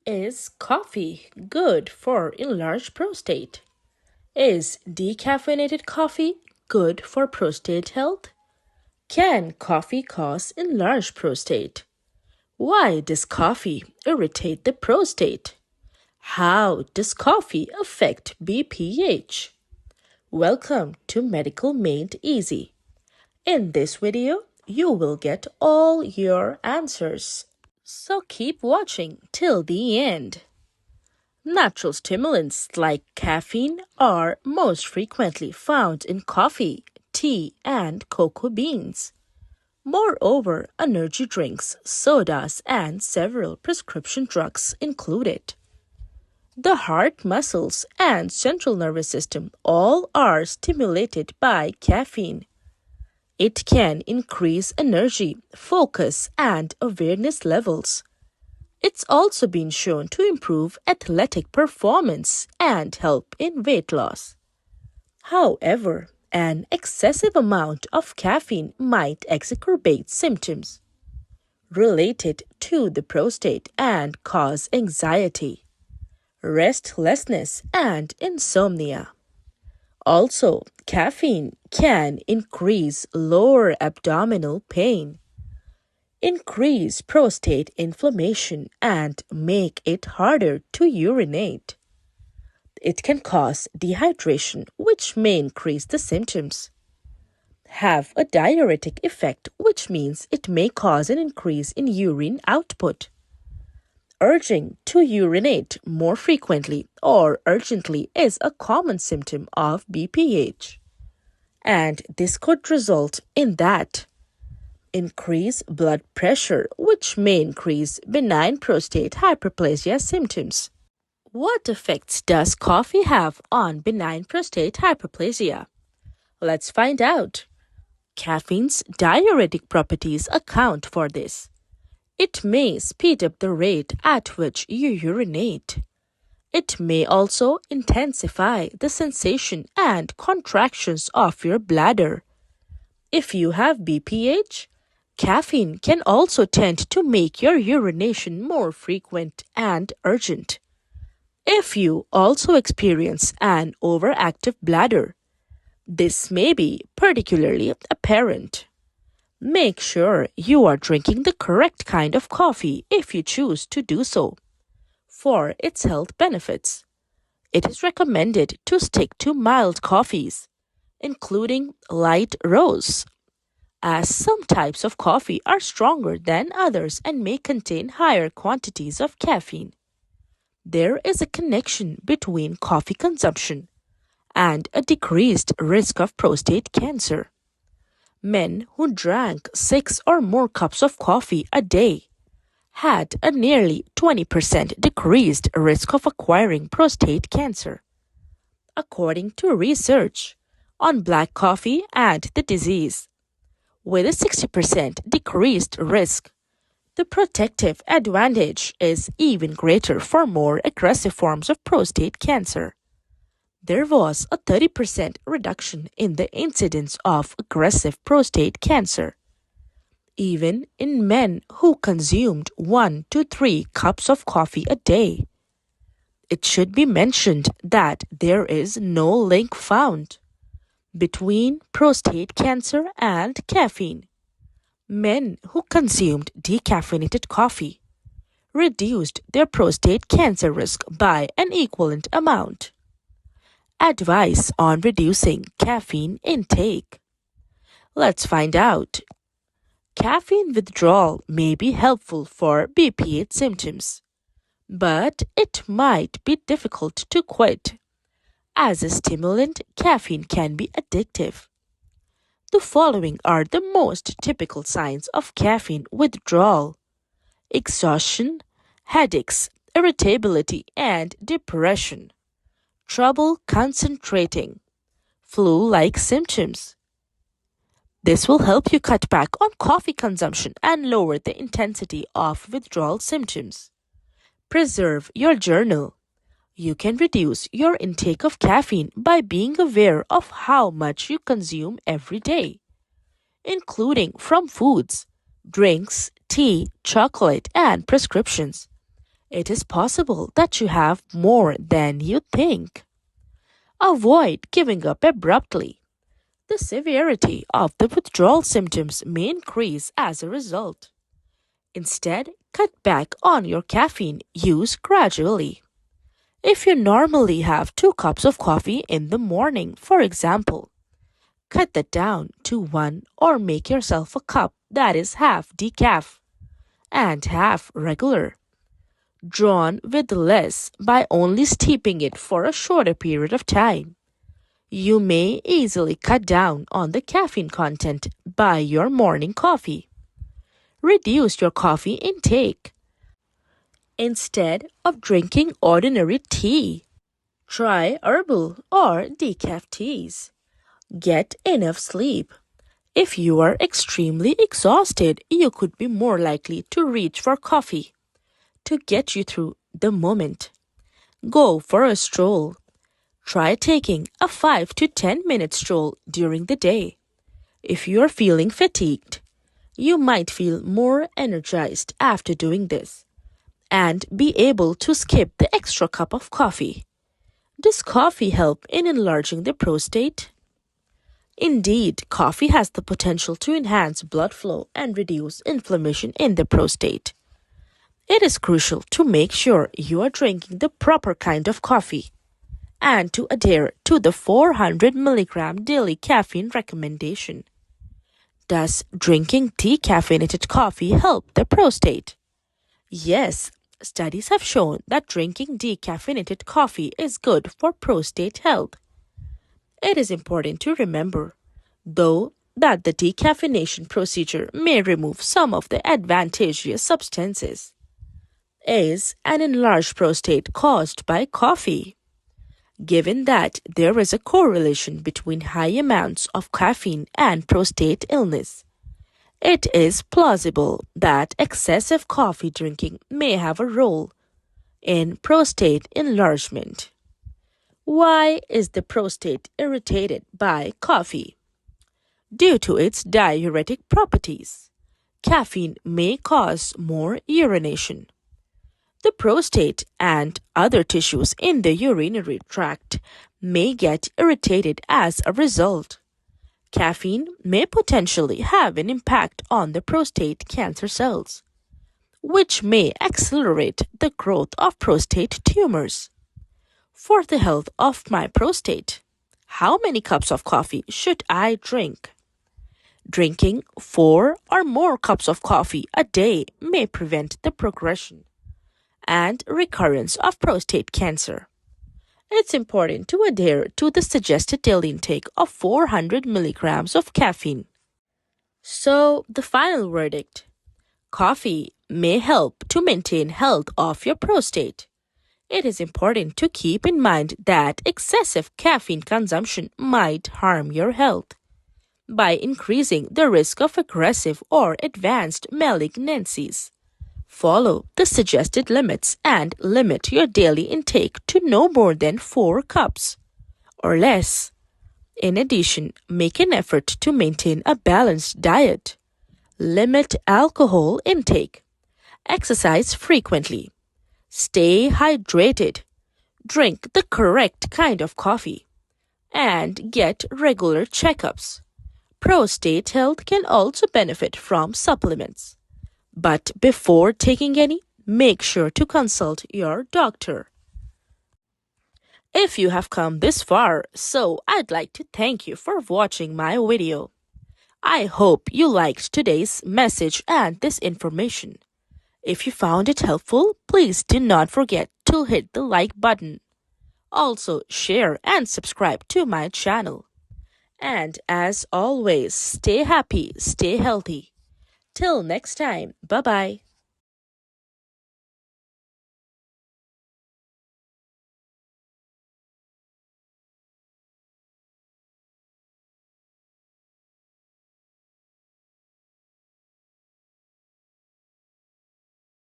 Is coffee good for enlarged prostate? Is decaffeinated coffee good for prostate health? Can coffee cause enlarged prostate? Why does coffee irritate the prostate? How does coffee affect BPH? Welcome to Medical Made Easy. In this video, you will get all your answers. So keep watching till the end. Natural stimulants like caffeine are most frequently found in coffee, tea, and cocoa beans. Moreover, energy drinks, sodas, and several prescription drugs included. The heart muscles and central nervous system all are stimulated by caffeine. It can increase energy, focus, and awareness levels. It's also been shown to improve athletic performance and help in weight loss. However, an excessive amount of caffeine might exacerbate symptoms related to the prostate and cause anxiety, restlessness, and insomnia. Also, caffeine can increase lower abdominal pain, increase prostate inflammation, and make it harder to urinate. It can cause dehydration, which may increase the symptoms. Have a diuretic effect, which means it may cause an increase in urine output. Urging to urinate more frequently or urgently is a common symptom of BPH, and this could result in that. Increase blood pressure, which may increase benign prostate hyperplasia symptoms. What effects does coffee have on benign prostate hyperplasia? Let's find out. Caffeine's diuretic properties account for this. It may speed up the rate at which you urinate. It may also intensify the sensation and contractions of your bladder. If you have BPH, caffeine can also tend to make your urination more frequent and urgent. If you also experience an overactive bladder, this may be particularly apparent. Make sure you are drinking the correct kind of coffee if you choose to do so. For its health benefits, it is recommended to stick to mild coffees, including light roast, as some types of coffee are stronger than others and may contain higher quantities of caffeine. There is a connection between coffee consumption and a decreased risk of prostate cancer. Men who drank 6 or more cups of coffee a day had a nearly 20% decreased risk of acquiring prostate cancer. According to research on black coffee and the disease, with a 60% decreased risk, the protective advantage is even greater for more aggressive forms of prostate cancer. There was a 30% reduction in the incidence of aggressive prostate cancer, even in men who consumed 1 to 3 cups of coffee a day. It should be mentioned that there is no link found between prostate cancer and caffeine. Men who consumed decaffeinated coffee reduced their prostate cancer risk by an equivalent amount. Advice on reducing caffeine intake. Let's find out. Caffeine withdrawal may be helpful for BPH symptoms, but it might be difficult to quit. As a stimulant, caffeine can be addictive. The following are the most typical signs of caffeine withdrawal: exhaustion, headaches, irritability, and depression, trouble concentrating, flu-like symptoms. This will help you cut back on coffee consumption and lower the intensity of withdrawal symptoms. Preserve your journal. You can reduce your intake of caffeine by being aware of how much you consume every day, including from foods, drinks, tea, chocolate, and prescriptions. it is possible that you have more than you think. Avoid giving up abruptly. The severity of the withdrawal symptoms may increase as a result. Instead, cut back on your caffeine use gradually. If you normally have 2 cups of coffee in the morning, for example, cut that down to 1 or make yourself a cup that is half decaf and half regular. Drawn with less by only steeping it for a shorter period of time. You may easily cut down on the caffeine content by your morning coffee. Reduce your coffee intake. Instead of drinking ordinary tea, try herbal or decaf teas. Get enough sleep. If you are extremely exhausted, you could be more likely to reach for coffee to get you through the moment. Go for a stroll. Try taking a 5 to 10-minute stroll during the day. If you are feeling fatigued, you might feel more energized after doing this and be able to skip the extra cup of coffee. Does coffee help in enlarging the prostate? Indeed, coffee has the potential to enhance blood flow and reduce inflammation in the prostate. It is crucial to make sure you are drinking the proper kind of coffee and to adhere to the 400 milligram daily caffeine recommendation. Does drinking decaffeinated coffee help the prostate? Yes, studies have shown that drinking decaffeinated coffee is good for prostate health. It is important to remember, though, that the decaffeination procedure may remove some of the advantageous substances. Is an enlarged prostate caused by coffee? Given that there is a correlation between high amounts of caffeine and prostate illness, it is plausible that excessive coffee drinking may have a role in prostate enlargement. Why is the prostate irritated by coffee? Due to its diuretic properties, caffeine may cause more urination. The prostate and other tissues in the urinary tract may get irritated as a result. Caffeine may potentially have an impact on the prostate cancer cells, which may accelerate the growth of prostate tumors. For the health of my prostate, how many cups of coffee should I drink? Drinking 4 or more cups of coffee a day may prevent the progression and recurrence of prostate cancer. It's important to adhere to the suggested daily intake of 400 milligrams of caffeine. So, the final verdict: coffee may help to maintain health of your prostate. It is important to keep in mind that excessive caffeine consumption might harm your health by increasing the risk of aggressive or advanced malignancies. Follow the suggested limits and limit your daily intake to no more than 4 cups or less. In addition, make an effort to maintain a balanced diet. Limit alcohol intake. Exercise frequently. Stay hydrated. Drink the correct kind of coffee. And get regular checkups. Prostate health can also benefit from supplements. But before taking any, make sure to consult your doctor. If you have come this far, so I'd like to thank you for watching my video. I hope you liked today's message and this information. If you found it helpful, please do not forget to hit the like button. Also, share and subscribe to my channel. And as always, stay happy, stay healthy. Till next time, bye-bye.